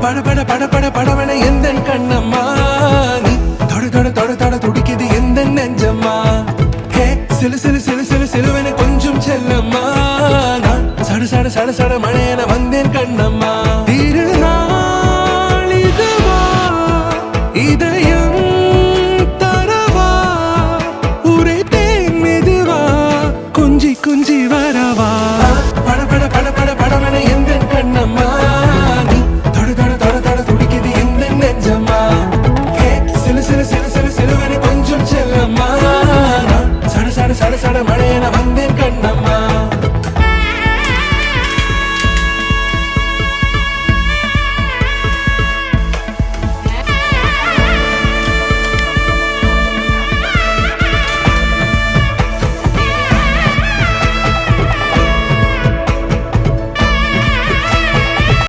பட பட பட பட படவன எந்த கண்ணம்மா நீ தொட தொட தொட தொட துடிக்குது எந்த நெஞ்சம்மா ஹே சிலு சிலு சிலு சிலு சிலுவன கொஞ்சம் செல்லம்மா நான் சட சட சட சட மழை